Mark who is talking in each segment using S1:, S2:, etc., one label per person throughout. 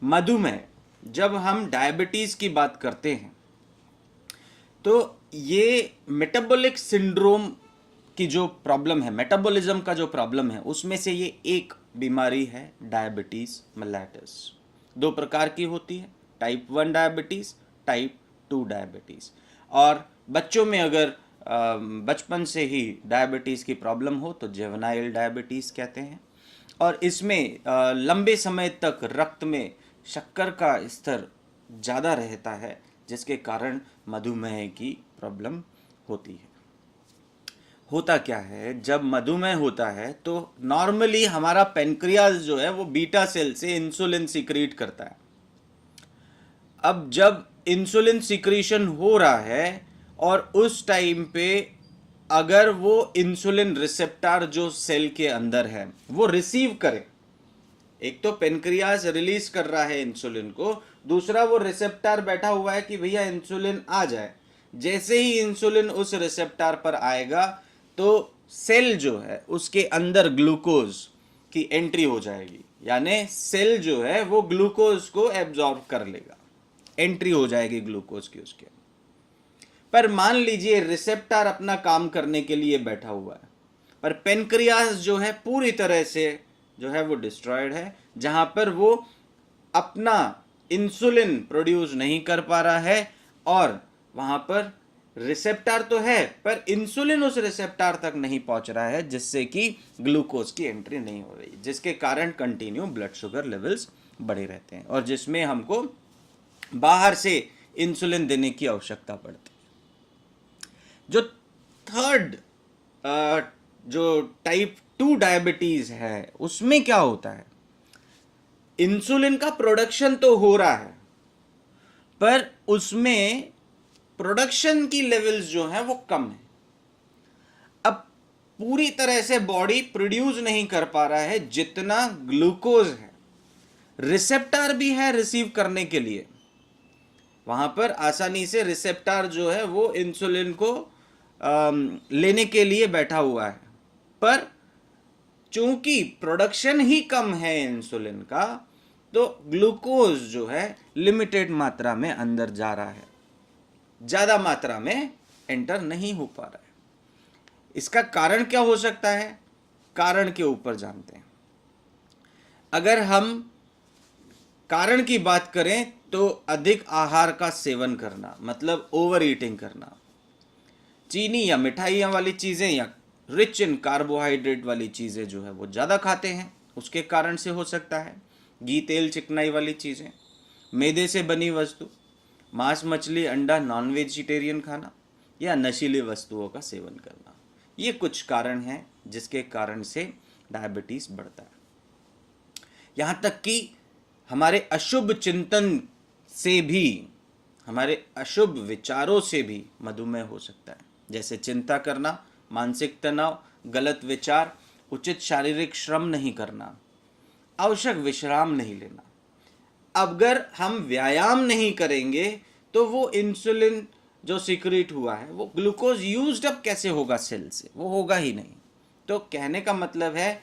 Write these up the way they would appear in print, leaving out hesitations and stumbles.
S1: मधुमेह, जब हम डायबिटीज़ की बात करते हैं तो ये मेटाबॉलिक सिंड्रोम की जो प्रॉब्लम है, मेटाबॉलिज्म का जो प्रॉब्लम है, उसमें से ये एक बीमारी है डायबिटीज़ मेलाइटस। दो प्रकार की होती है, टाइप 1 डायबिटीज़, टाइप 2 डायबिटीज़। और बच्चों में अगर बचपन से ही डायबिटीज़ की प्रॉब्लम हो तो जेवेनाइल डायबिटीज़ कहते हैं। और इसमें लंबे समय तक रक्त में शक्कर का स्तर ज़्यादा रहता है, जिसके कारण मधुमेह की प्रॉब्लम होती है। होता क्या है, जब मधुमेह होता है तो नॉर्मली हमारा पेनक्रियाज जो है वो बीटा सेल से इंसुलिन सिक्रीट करता है। अब जब इंसुलिन सिक्रीशन हो रहा है और उस टाइम पे अगर वो इंसुलिन रिसेप्टर जो सेल के अंदर है वो रिसीव करे, एक तो पेनक्रियाज रिलीज कर रहा है इंसुलिन को, दूसरा वो रिसेप्टर बैठा हुआ है कि भैया इंसुलिन आ जाए। जैसे ही इंसुलिन उस रिसेप्टर पर आएगा तो सेल जो है उसके अंदर ग्लूकोज की एंट्री हो जाएगी, यानी सेल जो है वो ग्लूकोज को एब्जॉर्ब कर लेगा, एंट्री हो जाएगी ग्लूकोज की उसके। पर मान लीजिए रिसेप्टर अपना काम करने के लिए बैठा हुआ है, पर पेनक्रियास जो है पूरी तरह से जो है वो डिस्ट्रॉयड है, जहां पर वो अपना इंसुलिन प्रोड्यूस नहीं कर पा रहा है और वहां पर रिसेप्टर तो है पर इंसुलिन उस रिसेप्टर तक नहीं पहुंच रहा है, जिससे कि ग्लूकोज की एंट्री नहीं हो रही, जिसके कारण कंटिन्यू ब्लड शुगर लेवल्स बढ़े रहते हैं और जिसमें हमको बाहर से इंसुलिन देने की आवश्यकता पड़ती है। जो थर्ड जो टाइप 2 डायबिटीज है उसमें क्या होता है, इंसुलिन का प्रोडक्शन तो हो रहा है पर उसमें प्रोडक्शन की लेवल्स जो है वो कम है। अब पूरी तरह से बॉडी प्रोड्यूस नहीं कर पा रहा है जितना ग्लूकोज है, रिसेप्टर भी है रिसीव करने के लिए, वहां पर आसानी से रिसेप्टर जो है वो इंसुलिन को लेने के लिए बैठा हुआ है, पर चूंकि प्रोडक्शन ही कम है इंसुलिन का तो ग्लूकोज जो है लिमिटेड मात्रा में अंदर जा रहा है, ज्यादा मात्रा में एंटर नहीं हो पा रहा है। इसका कारण क्या हो सकता है, कारण के ऊपर जानते हैं। अगर हम कारण की बात करें तो अधिक आहार का सेवन करना, मतलब ओवर ईटिंग करना, चीनी या मिठाइयाँ वाली चीज़ें या रिच इन कार्बोहाइड्रेट वाली चीज़ें जो है वो ज़्यादा खाते हैं, उसके कारण से हो सकता है। घी तेल चिकनाई वाली चीज़ें, मैदे से बनी वस्तु, मांस मछली अंडा नॉन वेजिटेरियन खाना या नशीली वस्तुओं का सेवन करना, ये कुछ कारण हैं जिसके कारण से डायबिटीज़ बढ़ता है। यहाँ तक कि हमारे अशुभ चिंतन से भी, हमारे अशुभ विचारों से भी मधुमेह हो सकता है, जैसे चिंता करना, मानसिक तनाव, गलत विचार, उचित शारीरिक श्रम नहीं करना, आवश्यक विश्राम नहीं लेना। अगर हम व्यायाम नहीं करेंगे तो वो इंसुलिन जो सिक्रीट हुआ है वो ग्लूकोज यूज्ड अप कैसे होगा सेल से, वो होगा ही नहीं। तो कहने का मतलब है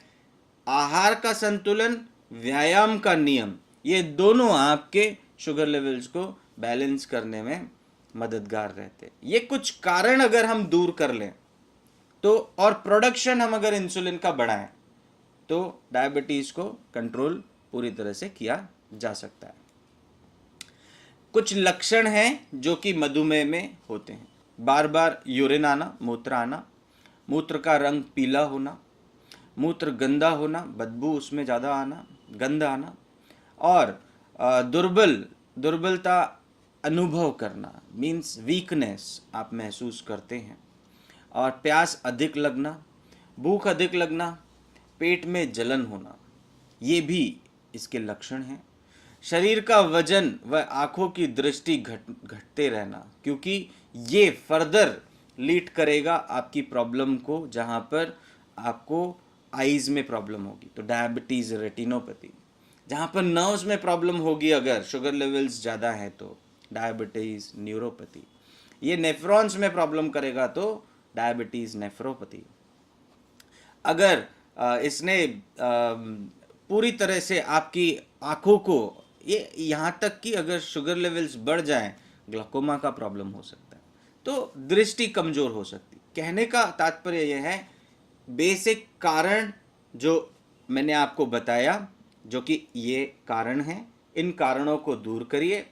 S1: आहार का संतुलन, व्यायाम का नियम, ये दोनों आपके शुगर लेवल्स को बैलेंस करने में मददगार रहते हैं। ये कुछ कारण अगर हम दूर कर लें तो, और प्रोडक्शन हम अगर इंसुलिन का बढ़ाएं तो डायबिटीज को कंट्रोल पूरी तरह से किया जा सकता है। कुछ लक्षण हैं जो कि मधुमेह में होते हैं, बार बार यूरिन आना, मूत्र आना, मूत्र का रंग पीला होना, मूत्र गंदा होना, बदबू उसमें ज़्यादा आना, गंध आना, और दुर्बलता अनुभव करना, मीन्स वीकनेस आप महसूस करते हैं, और प्यास अधिक लगना, भूख अधिक लगना, पेट में जलन होना, ये भी इसके लक्षण हैं। शरीर का वजन व आँखों की दृष्टि घटते रहना, क्योंकि ये फर्दर लीड करेगा आपकी प्रॉब्लम को, जहाँ पर आपको आईज में प्रॉब्लम होगी तो डायबिटीज़ रेटिनोपैथी, जहाँ पर नर्व्स में प्रॉब्लम होगी अगर शुगर लेवल्स ज़्यादा है तो डायबिटीज़ न्यूरोपैथी, ये नेफ्रॉन्स में प्रॉब्लम करेगा तो डायबिटीज़ नेफ्रोपैथी। अगर इसने पूरी तरह से आपकी आँखों को ये यहाँ तक कि अगर शुगर लेवल्स बढ़ जाएं, ग्लाकोमा का प्रॉब्लम हो सकता है, तो दृष्टि कमजोर हो सकती। कहने का तात्पर्य यह है, बेसिक कारण जो मैंने आपको बताया, जो कि ये कारण हैं, इन कारणों को दूर करिए,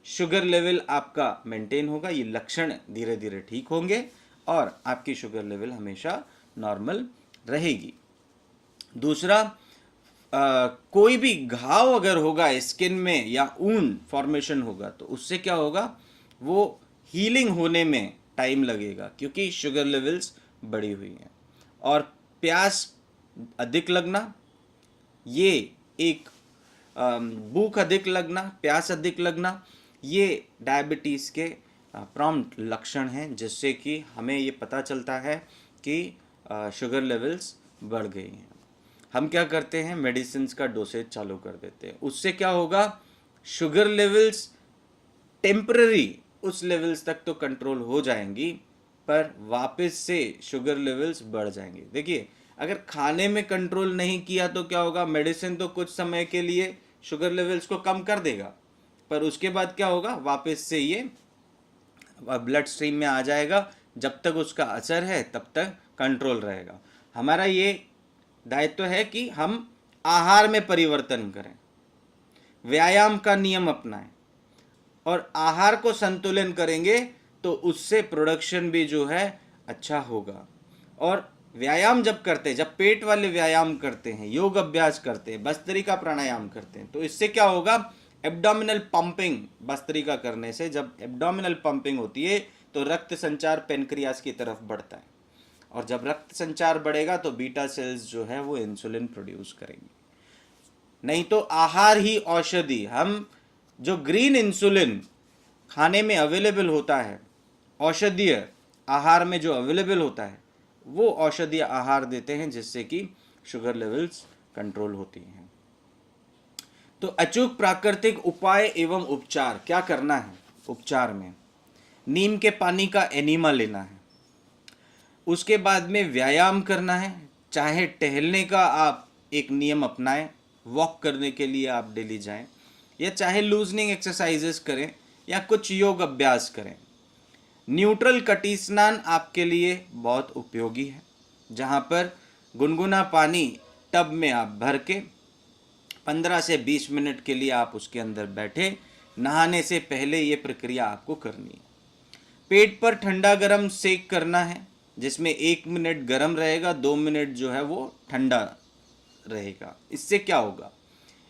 S1: शुगर लेवल आपका मेंटेन होगा, ये लक्षण धीरे धीरे ठीक होंगे और आपकी शुगर लेवल हमेशा नॉर्मल रहेगी। दूसरा, कोई भी घाव अगर होगा स्किन में या ऊन फॉर्मेशन होगा, तो उससे क्या होगा, वो हीलिंग होने में टाइम लगेगा क्योंकि शुगर लेवल्स बढ़ी हुई हैं। और प्यास अधिक लगना, ये एक भूख अधिक लगना, प्यास अधिक लगना, ये डायबिटीज़ के प्रॉम्प्ट लक्षण हैं, जिससे कि हमें ये पता चलता है कि शुगर लेवल्स बढ़ गई हैं। हम क्या करते हैं, मेडिसिन का डोसेज चालू कर देते हैं। उससे क्या होगा, शुगर लेवल्स टेम्पररी उस लेवल्स तक तो कंट्रोल हो जाएंगी, पर वापस से शुगर लेवल्स बढ़ जाएंगे। देखिए, अगर खाने में कंट्रोल नहीं किया तो क्या होगा, मेडिसिन तो कुछ समय के लिए शुगर लेवल्स को कम कर देगा, पर उसके बाद क्या होगा, वापस से ये ब्लड स्ट्रीम में आ जाएगा। जब तक उसका असर है तब तक कंट्रोल रहेगा। हमारा ये दायित्व है कि हम आहार में परिवर्तन करें, व्यायाम का नियम अपनाएं और आहार को संतुलन करेंगे तो उससे प्रोडक्शन भी जो है अच्छा होगा। और व्यायाम जब करते हैं, जब पेट वाले व्यायाम करते हैं, योग अभ्यास करते हैं, भस्त्रिका प्राणायाम करते हैं, तो इससे क्या होगा, एब्डोमिनल पंपिंग, भस्त्रिका करने से जब एब्डोमिनल पंपिंग होती है तो रक्त संचार पेनक्रियास की तरफ बढ़ता है, और जब रक्त संचार बढ़ेगा तो बीटा सेल्स जो है वो इंसुलिन प्रोड्यूस करेंगी। नहीं तो आहार ही औषधि, हम जो ग्रीन इंसुलिन खाने में अवेलेबल होता है, औषधीय आहार में जो अवेलेबल होता है, वो औषधीय आहार देते हैं, जिससे कि शुगर लेवल्स कंट्रोल होती हैं। तो अचूक प्राकृतिक उपाय एवं उपचार क्या करना है। उपचार में नीम के पानी का एनीमा लेना है, उसके बाद में व्यायाम करना है, चाहे टहलने का आप एक नियम अपनाएं, वॉक करने के लिए आप डेली जाएं, या चाहे लूजनिंग एक्सरसाइजेस करें या कुछ योग अभ्यास करें। न्यूट्रल कटी स्नान आपके लिए बहुत उपयोगी है, जहाँ पर गुनगुना पानी टब में आप भर के 15 से 20 मिनट के लिए आप उसके अंदर बैठे, नहाने से पहले ये प्रक्रिया आपको करनी है। पेट पर ठंडा गरम सेक करना है, जिसमें 1 मिनट गरम रहेगा, 2 मिनट जो है वो ठंडा रहेगा। इससे क्या होगा,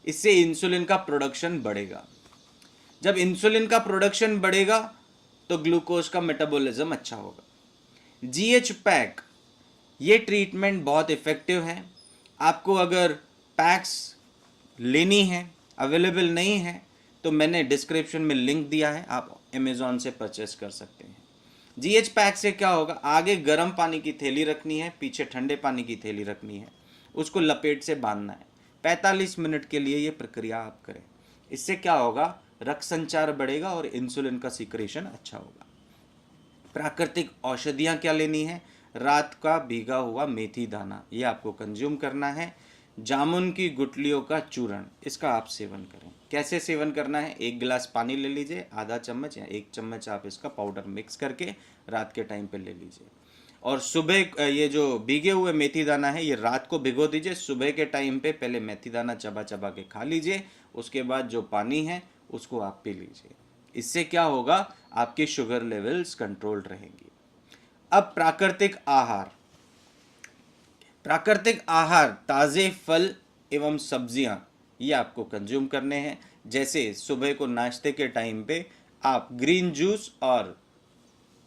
S1: इससे इंसुलिन का प्रोडक्शन बढ़ेगा। जब इंसुलिन का प्रोडक्शन बढ़ेगा तो ग्लूकोज का मेटाबॉलिज्म अच्छा होगा। जीएच पैक, ये ट्रीटमेंट बहुत इफ़ेक्टिव है। आपको अगर पैक्स लेनी है, अवेलेबल नहीं है, तो मैंने डिस्क्रिप्शन में लिंक दिया है, आप अमेज़ॉन से परचेस कर सकते हैं। जीएच पैक से क्या होगा, आगे गर्म पानी की थैली रखनी है, पीछे ठंडे पानी की थैली रखनी है, उसको लपेट से बांधना है। 45 मिनट के लिए ये प्रक्रिया आप करें। इससे क्या होगा, रक्त संचार बढ़ेगा और इंसुलिन का सीक्रेशन अच्छा होगा। प्राकृतिक औषधियाँ क्या लेनी है, रात का भीगा हुआ मेथी दाना, ये आपको कंज्यूम करना है। जामुन की गुठलियों का चूर्ण, इसका आप सेवन करें। कैसे सेवन करना है, 1 गिलास पानी ले लीजिए, आधा चम्मच या 1 चम्मच आप इसका पाउडर मिक्स करके रात के टाइम पे ले लीजिए। और सुबह ये जो भीगे हुए मेथी दाना है, ये रात को भिगो दीजिए, सुबह के टाइम पे पहले मेथी दाना चबा चबा के खा लीजिए, उसके बाद जो पानी है उसको आप पी लीजिए। इससे क्या होगा, आपकी शुगर लेवल्स कंट्रोल रहेंगी। अब प्राकृतिक आहार, प्राकृतिक आहार, ताज़े फल एवं सब्जियां, ये आपको कंज्यूम करने हैं। जैसे सुबह को नाश्ते के टाइम पे आप ग्रीन जूस और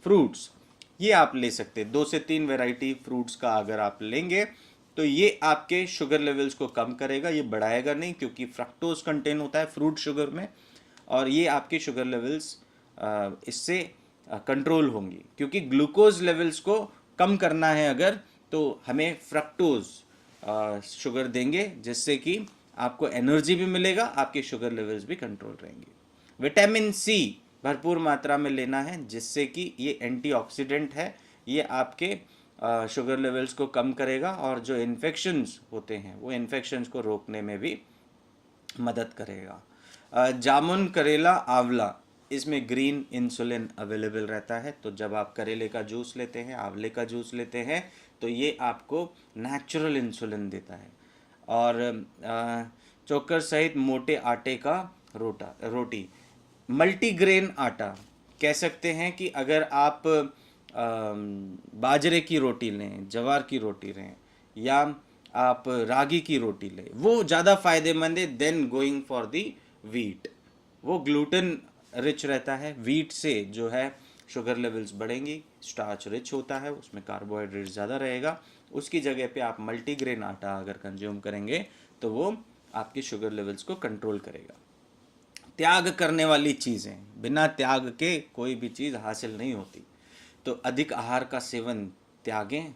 S1: फ्रूट्स, ये आप ले सकते हैं। 2 से 3 वैरायटी फ्रूट्स का अगर आप लेंगे तो ये आपके शुगर लेवल्स को कम करेगा, ये बढ़ाएगा नहीं, क्योंकि फ्रक्टोज कंटेन होता है फ्रूट शुगर में, और ये आपके शुगर लेवल्स इससे कंट्रोल होंगी। क्योंकि ग्लूकोज लेवल्स को कम करना है अगर, तो हमें फ्रक्टोज शुगर देंगे, जिससे कि आपको एनर्जी भी मिलेगा, आपके शुगर लेवल्स भी कंट्रोल रहेंगे। विटामिन सी भरपूर मात्रा में लेना है, जिससे कि ये एंटीऑक्सीडेंट है, ये आपके शुगर लेवल्स को कम करेगा और जो इन्फेक्शंस होते हैं वो इन्फेक्शंस को रोकने में भी मदद करेगा। जामुन, करेला, आंवला, इसमें ग्रीन इंसुलिन अवेलेबल रहता है। तो जब आप करेले का जूस लेते हैं, आंवले का जूस लेते हैं, तो ये आपको नेचुरल इंसुलिन देता है। और चोकर सहित मोटे आटे का रोटी, मल्टीग्रेन आटा, कह सकते हैं कि अगर आप बाजरे की रोटी लें, जवार की रोटी लें, या आप रागी की रोटी लें, वो ज़्यादा फायदेमंद है then going for the wheat. वो ग्लूटेन रिच रहता है, वीट से जो है शुगर लेवल्स बढ़ेंगी, स्टार्च रिच होता है, उसमें कार्बोहाइड्रेट ज़्यादा रहेगा। उसकी जगह पे आप मल्टीग्रेन आटा अगर कंज्यूम करेंगे तो वो आपकी शुगर लेवल्स को कंट्रोल करेगा। त्याग करने वाली चीज़ें, बिना त्याग के कोई भी चीज़ हासिल नहीं होती। तो अधिक आहार का सेवन त्यागें,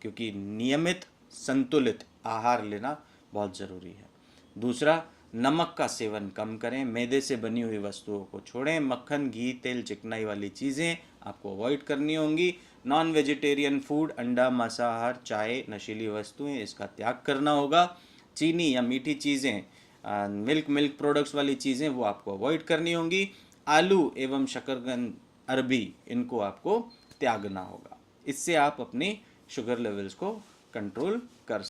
S1: क्योंकि नियमित संतुलित आहार लेना बहुत ज़रूरी है। दूसरा, नमक का सेवन कम करें, मैदे से बनी हुई वस्तुओं को छोड़ें, मक्खन, घी, तेल, चिकनाई वाली चीज़ें आपको अवॉइड करनी होंगी। नॉन वेजिटेरियन फूड, अंडा, मांसाहार, चाय, नशीली वस्तुएं, इसका त्याग करना होगा। चीनी या मीठी चीज़ें, मिल्क प्रोडक्ट्स वाली चीज़ें, वो आपको अवॉइड करनी होंगी। आलू एवं शकरकंद, अरबी, इनको आपको त्यागना होगा। इससे आप अपनी शुगर लेवल्स को कंट्रोल कर